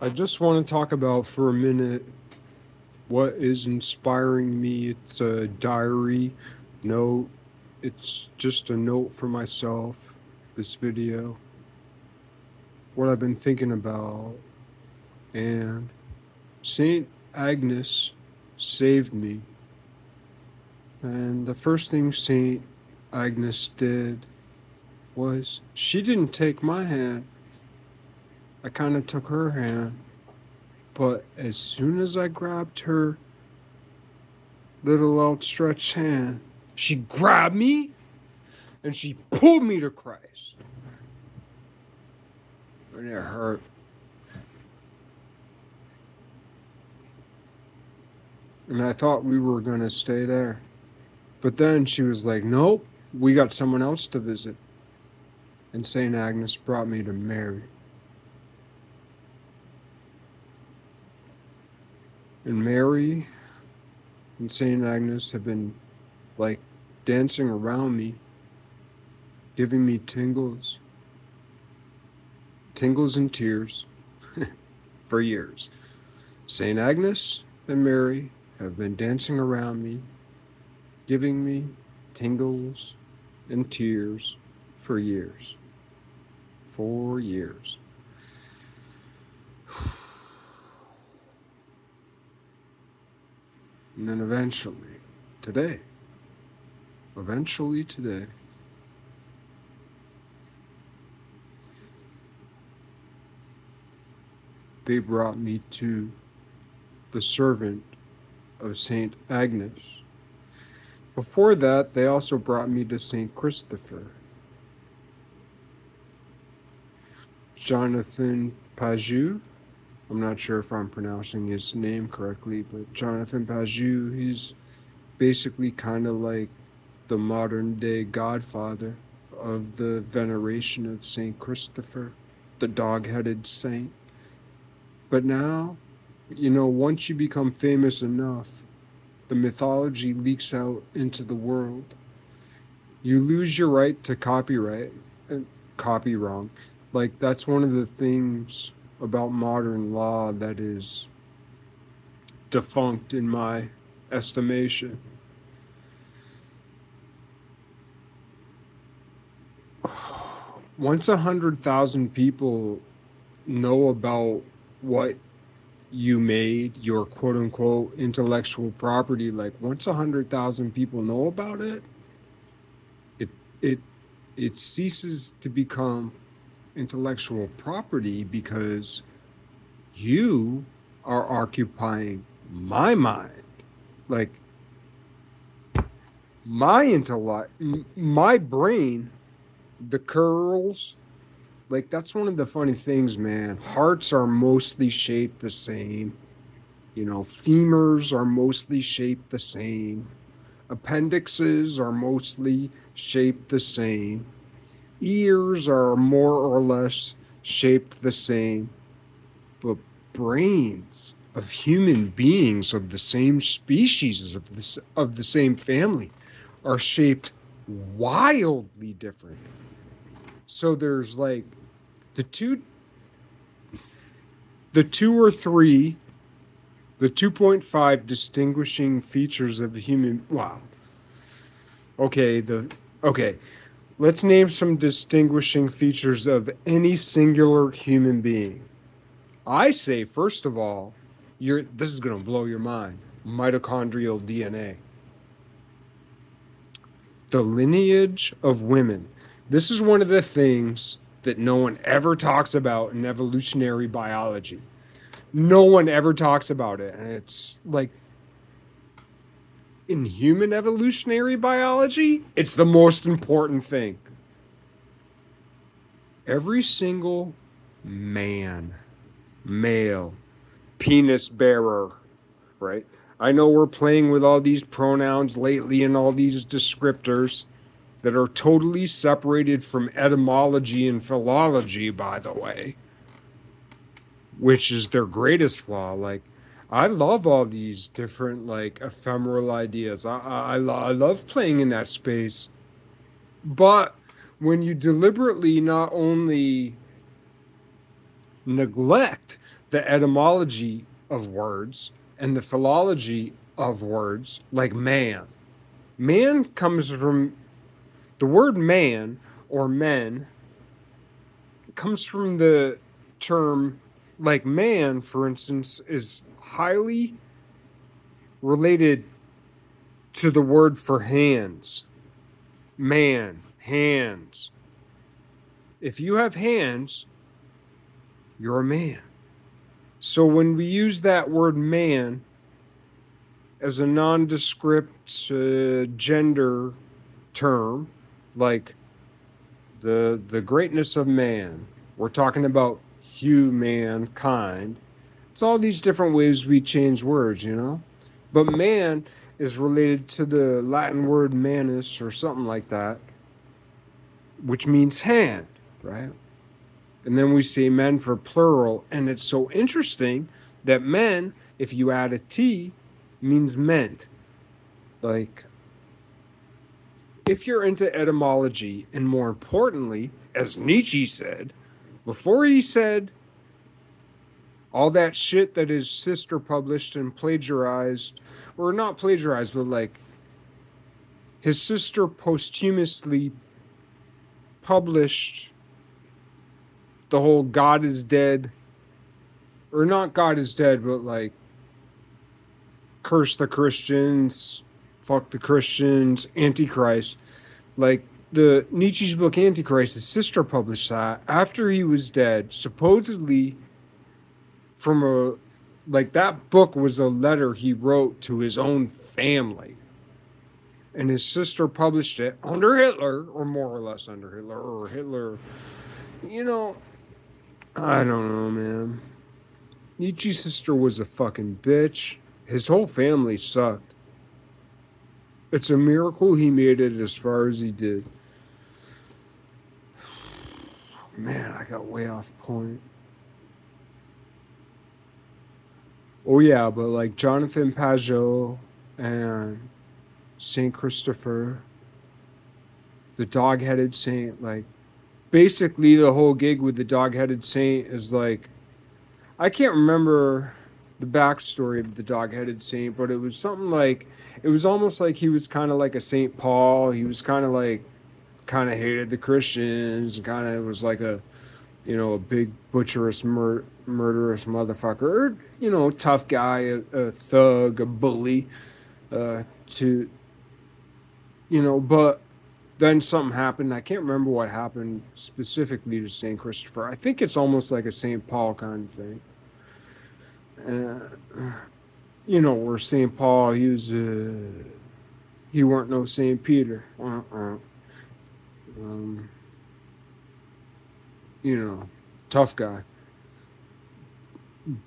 I just want to talk about for a minute what is inspiring me. It's a diary note, it's just a note for myself. This video, what I've been thinking about, and Saint Agnes saved me. And the first thing Saint Agnes did was she didn't take my hand. I kind of took her hand. But as soon as I grabbed her little outstretched hand, she grabbed me and she pulled me to Christ. And it hurt. And I thought we were going to stay there. But then she was like, nope, we got someone else to visit. And St. Agnes brought me to Mary. And Mary and St. Agnes have been like dancing around me, giving me tingles and tears for years. St. Agnes and Mary have been dancing around me, giving me tingles and tears for years. 4 years. And then eventually today, they brought me to the servant of Saint Agnes. Before that, they also brought me to Saint Christopher. Jonathan Pajou, I'm not sure if I'm pronouncing his name correctly, but Jonathan Pajou, he's basically kind of like the modern day godfather of the veneration of Saint Christopher, the dog-headed saint. But now, once you become famous enough, the mythology leaks out into the world. You lose your right to copyright and copy wrong. Like, that's one of the things about modern law that is defunct in my estimation. Once 100,000 people know about what you made, your quote unquote intellectual property, like once 100,000 people know about it, it it it ceases to become intellectual property because you are occupying my mind, like my intellect, my brain, the curls. Like, that's one of the funny things, man. Hearts are mostly shaped the same. Femurs are mostly shaped the same. Appendixes are mostly shaped the same. Ears are more or less shaped the same. But brains of human beings of the same species, of the same family, are shaped wildly different. So there's like the two or three, the 2.5 distinguishing features of the human. Wow. Okay, let's name some distinguishing features of any singular human being. I say, first of all, this is going to blow your mind. Mitochondrial DNA. The lineage of women. This is one of the things that no one ever talks about in evolutionary biology. No one ever talks about it. And it's like, in human evolutionary biology, it's the most important thing. Every single male, penis bearer, right? I know we're playing with all these pronouns lately and all these descriptors that are totally separated from etymology and philology, by the way, which is their greatest flaw. Like, I love all these different, like, ephemeral ideas. I love playing in that space. But when you deliberately not only neglect the etymology of words and the philology of words, like man. Man comes from the word man or men, comes from the term, like man, for instance, is highly related to the word for hands. Man, hands. If you have hands, you're a man. So when we use that word man as a nondescript gender term, like the greatness of man, we're talking about humankind. It's all these different ways we change words, you know? But man is related to the Latin word manus or something like that, which means hand, right? And then we say men for plural. And it's so interesting that men, if you add a T, means meant. Like, if you're into etymology, and more importantly, as Nietzsche said, before he said all that shit that his sister published and plagiarized, or not plagiarized, but like his sister posthumously published the whole God is dead, or not God is dead, but like curse the Christians, fuck the Christians, Antichrist. Like the Nietzsche's book Antichrist, his sister published that after he was dead, supposedly from a, like that book was a letter he wrote to his own family. And his sister published it under Hitler, or more or less under Hitler, or Hitler. You know, I don't know, man. Nietzsche's sister was a fucking bitch. His whole family sucked. It's a miracle he made it as far as he did. Man, I got way off point. Oh yeah, but like Jonathan Pajot and Saint Christopher, the dog-headed saint, like basically the whole gig with the dog-headed saint is like, I can't remember the backstory of the dog-headed saint, but it was something like, it was almost like he was kind of like a Saint Paul. He was kind of like, kind of hated the Christians, and kind of was like a, you know, a big butcherous, murderous motherfucker, or, you know, tough guy, a thug, a bully, to, you know, but then something happened. I can't remember what happened specifically to St. Christopher. I think it's almost like a St. Paul kind of thing. You know, where St. Paul, he was, he weren't no St. Peter. You know, tough guy.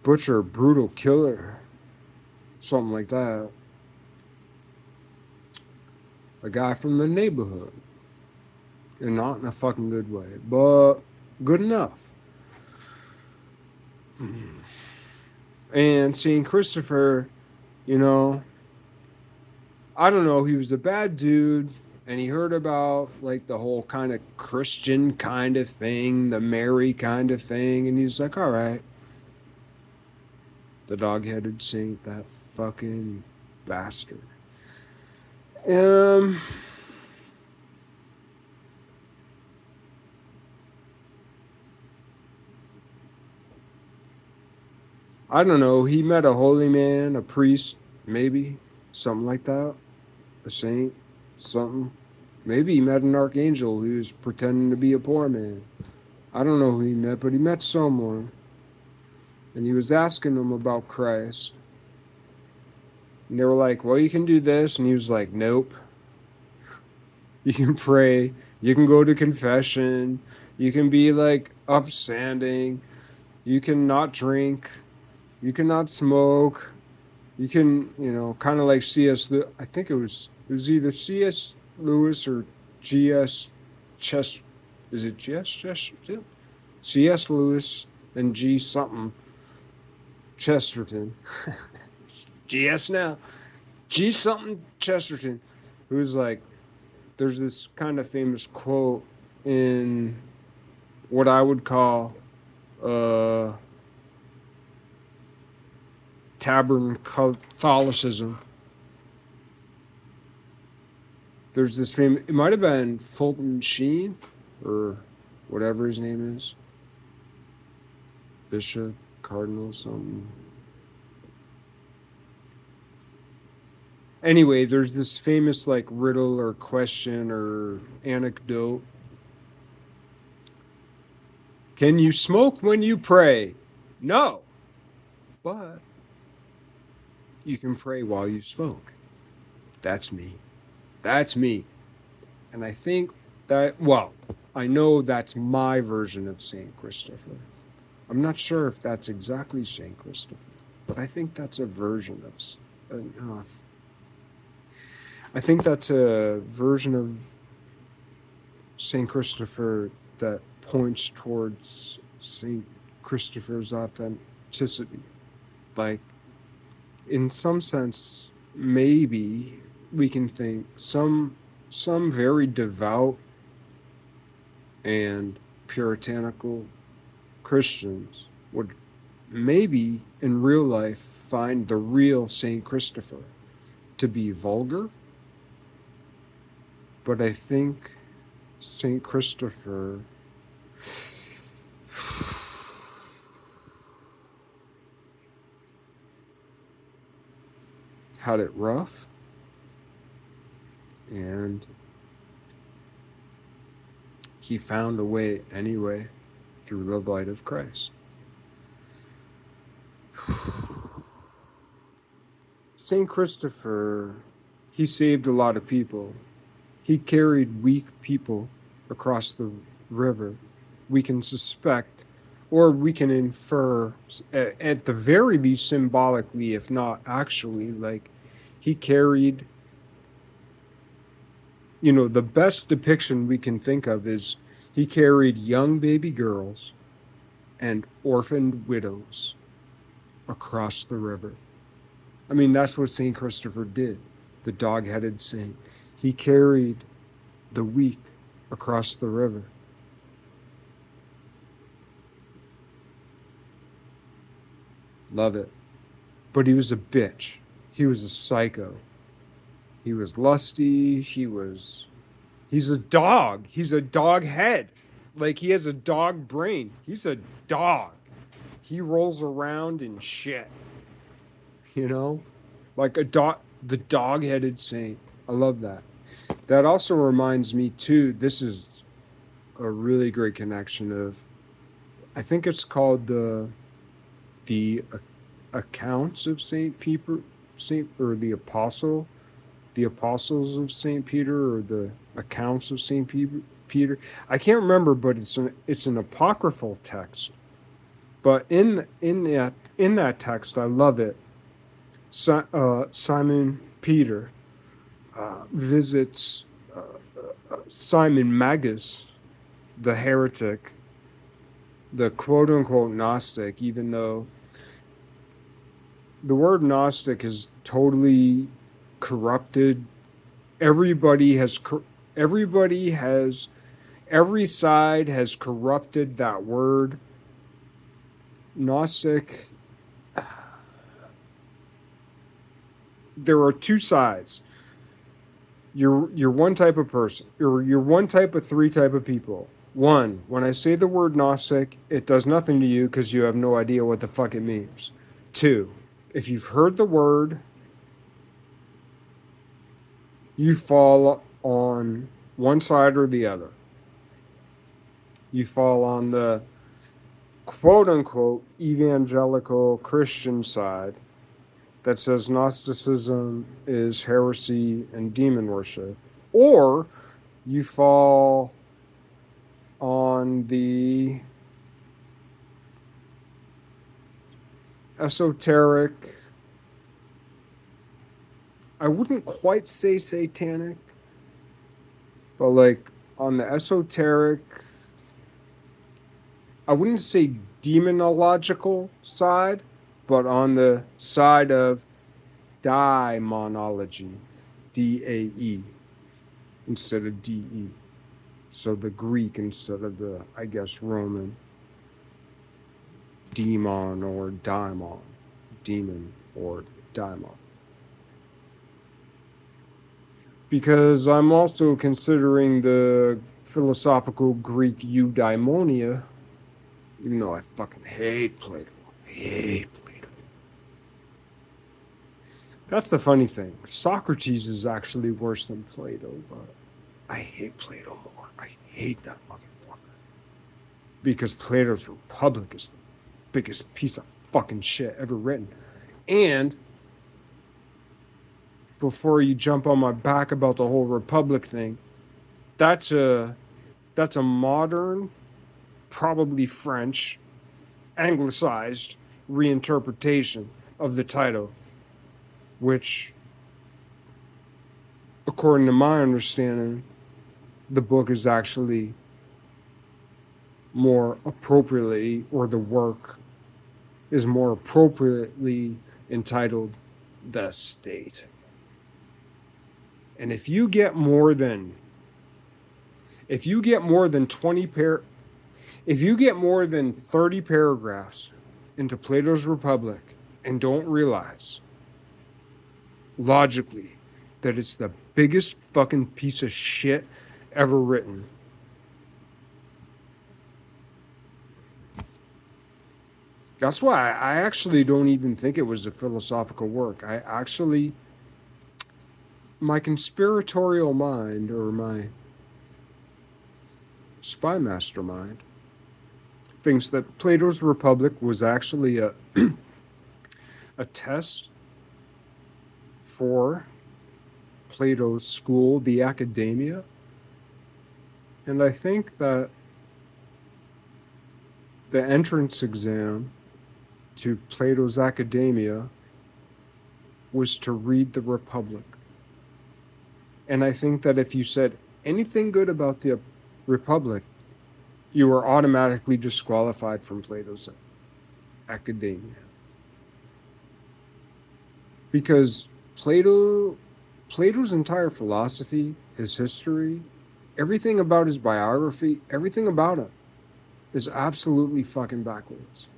Butcher, brutal killer. Something like that. A guy from the neighborhood. And not in a fucking good way, but good enough. And St. Christopher, you know, I don't know, he was a bad dude, and he heard about like the whole kind of Christian kind of thing, the Mary kind of thing, and he's like, all right. The dog-headed saint, that fucking bastard. I don't know. He met a holy man, a priest, maybe, something like that. A saint, something. Maybe he met an archangel who was pretending to be a poor man. I don't know who he met, but he met someone. And he was asking him about Christ. And they were like, well, you can do this. And he was like, nope. You can pray. You can go to confession. You can be like upstanding. You can not drink. You can not smoke. You can, you know, kind of like C.S. I think it was either C.S. Lewis or G.S. Chester. Is it G.S. Chesterton? C.S. Lewis and G. something. Chesterton. G.S. now. G. something Chesterton. Who's like, there's this kind of famous quote in what I would call Tavern Catholicism. There's this famous, it might have been Fulton Sheen, or whatever his name is. Bishop, Cardinal, something. Anyway, there's this famous like riddle or question or anecdote. Can you smoke when you pray? No, but you can pray while you smoke. That's me. That's me. And I think that, well, I know that's my version of St. Christopher. I'm not sure if that's exactly St. Christopher, but I think that's a version of, I think that's a version of St. Christopher that points towards St. Christopher's authenticity. Like, in some sense, maybe we can think some very devout and puritanical Christians would maybe in real life find the real St. Christopher to be vulgar. But I think St. Christopher had it rough, and he found a way anyway through the light of Christ. St. Christopher, he saved a lot of people. He carried weak people across the river. We can suspect, or we can infer, at the very least symbolically, if not actually, like he carried, the best depiction we can think of is he carried young baby girls and orphaned widows across the river. I mean, that's what St. Christopher did, the dog-headed saint. He carried the weak across the river. Love it. But he was a bitch. He was a psycho. He was lusty. He's a dog. He's a dog head. Like, he has a dog brain. He's a dog. He rolls around in shit. Like the dog-headed saint. I love that. That also reminds me too, this is a really great connection of, I think it's called the accounts of St. Peter, or the apostles of St. Peter, or the accounts of St. Peter. I can't remember, but it's an apocryphal text. But in that text, I love it. Simon Peter visits Simon Magus, the heretic, the quote-unquote Gnostic, even though the word Gnostic is totally corrupted. Every side has corrupted that word. Gnostic, there are two sides. You're one type of person, or you're one type of three type of people. One, when I say the word Gnostic, it does nothing to you because you have no idea what the fuck it means. Two, if you've heard the word, you fall on one side or the other. You fall on the quote-unquote evangelical Christian side that says Gnosticism is heresy and demon worship. Or you fall on the esoteric, I wouldn't quite say satanic, but like on the esoteric, I wouldn't say demonological side, but on the side of daemonology, D-A-E, instead of D-E. So the Greek instead of the, I guess, Roman. Demon or daimon, demon. or daimon. Because I'm also considering the philosophical Greek eudaimonia, even though I fucking hate Plato. Hate Plato. That's the funny thing. Socrates is actually worse than Plato, but I hate Plato more. I hate that motherfucker. Because Plato's Republic is the biggest piece of fucking shit ever written. And before you jump on my back about the whole Republic thing, that's a modern, probably French, anglicized reinterpretation of the title, which, according to my understanding, the book is actually more appropriately, or the work is more appropriately entitled The State. And if you get more than 20 if you get more than 30 paragraphs into Plato's Republic and don't realize logically that it's the biggest fucking piece of shit ever written, that's why I actually don't even think it was a philosophical work. My conspiratorial mind, or my spy mastermind, thinks that Plato's Republic was actually a test for Plato's school, the academia. And I think that the entrance exam to Plato's academia was to read the Republic. And I think that if you said anything good about the Republic, you were automatically disqualified from Plato's academia. Because Plato's entire philosophy, his history, everything about his biography, everything about him is absolutely fucking backwards.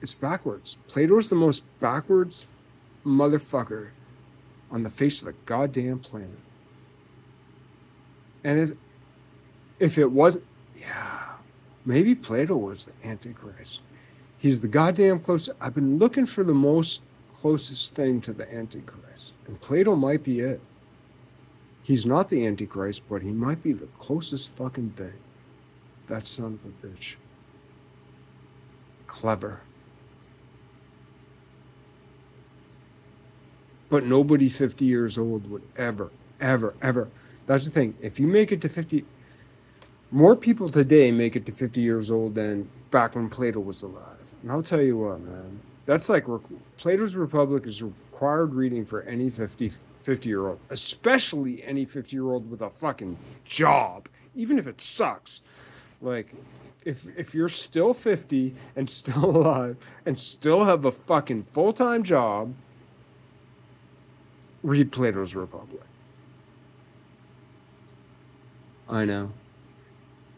It's backwards. Plato's the most backwards motherfucker on the face of the goddamn planet. And if it wasn't, yeah, maybe Plato was the Antichrist. He's the goddamn closest. I've been looking for the closest thing to the Antichrist, and Plato might be it. He's not the Antichrist, but he might be the closest fucking thing. That son of a bitch. Clever. But nobody 50 years old would ever. That's the thing. If you make it to 50, more people today make it to 50 years old than back when Plato was alive. And I'll tell you what, man. That's like Plato's Republic is required reading for any 50-year-old, especially any 50-year-old with a fucking job, even if it sucks. Like, if you're still 50 and still alive and still have a fucking full-time job, read Plato's Republic. I know.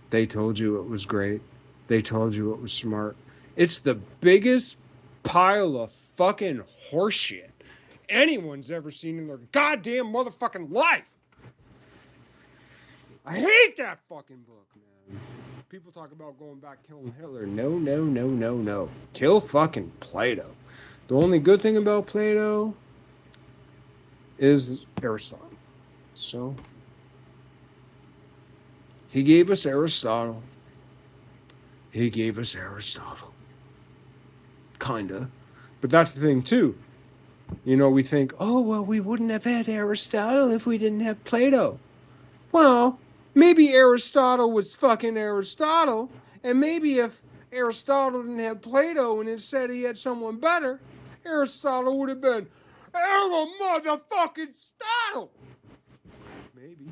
They told you it was great. They told you it was smart. It's the biggest pile of fucking horseshit anyone's ever seen in their goddamn motherfucking life. I hate that fucking book, man. People talk about going back killing Hitler. No. Kill fucking Plato. The only good thing about Plato is Aristotle. So, he gave us Aristotle. Kinda. But that's the thing, too. You know, we think, oh, well, we wouldn't have had Aristotle if we didn't have Plato. Well, maybe Aristotle was fucking Aristotle, and maybe if Aristotle didn't have Plato and instead he had someone better, Aristotle would have been motherfucking Aristotle. Maybe.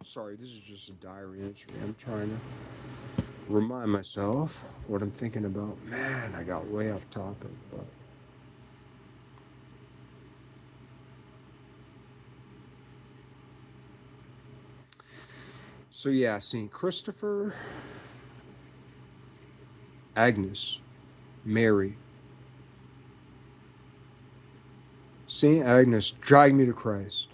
Sorry, this is just a diary entry. I'm trying to remind myself what I'm thinking about. Man, I got way off topic, but so yeah, St. Christopher, Agnes, Mary, St. Agnes dragged me to Christ.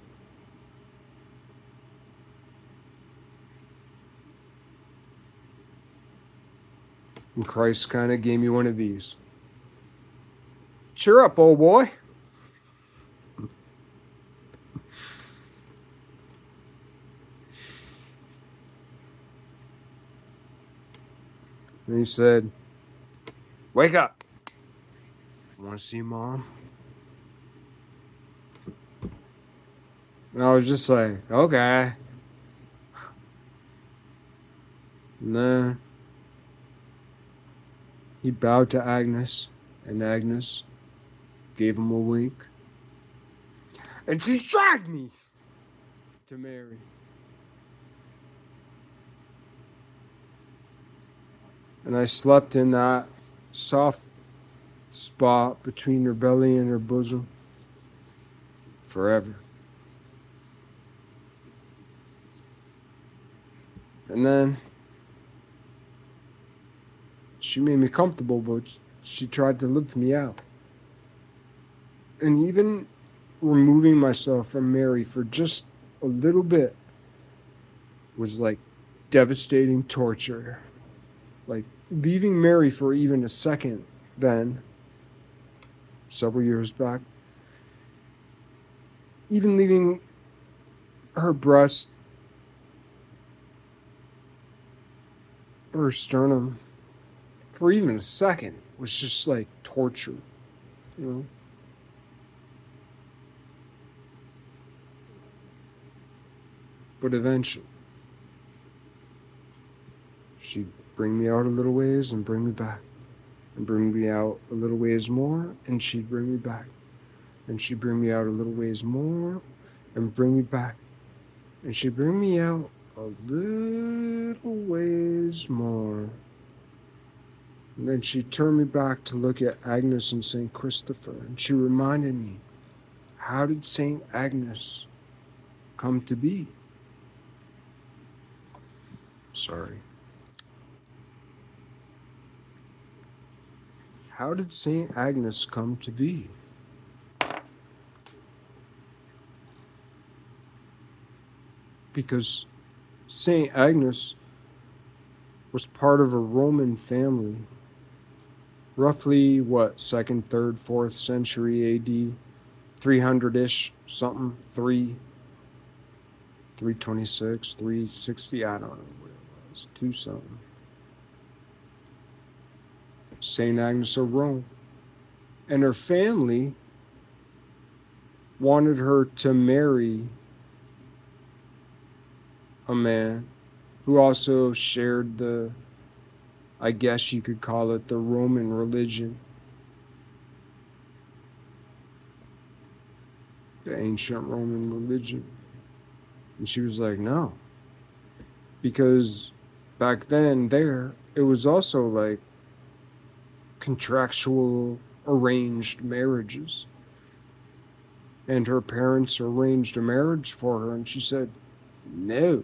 And Christ kind of gave me one of these. Cheer up, old boy. And he said, wake up. Want to see Mom? And I was just like, okay. And then he bowed to Agnes, and Agnes gave him a wink. And she dragged me to Mary. And I slept in that soft spot between her belly and her bosom forever. And then she made me comfortable, but she tried to lift me out. And even removing myself from Mary for just a little bit was like devastating torture. Like leaving Mary for even a second then, several years back, even leaving her breast, her sternum, for even a second was just like torture, you know? But eventually, she'd bring me out a little ways and bring me back. And bring me out a little ways more, and she'd bring me back. And she'd bring me out a little ways more, and bring me back. And she'd bring me out a little ways more. And then she turned me back to look at Agnes and St. Christopher, and she reminded me, how did St. Agnes come to be? Sorry. How did St. Agnes come to be? Because St. Agnes was part of a Roman family, roughly, 2nd, 3rd, 4th century AD, 300-ish, something, 326, 360, I don't know what it was, 2 something. St. Agnes of Rome. And her family wanted her to marry a man who also shared the, I guess you could call it, the Roman religion. The ancient Roman religion. And she was like, no. Because back then, it was also like contractual arranged marriages. And her parents arranged a marriage for her, and she said, no,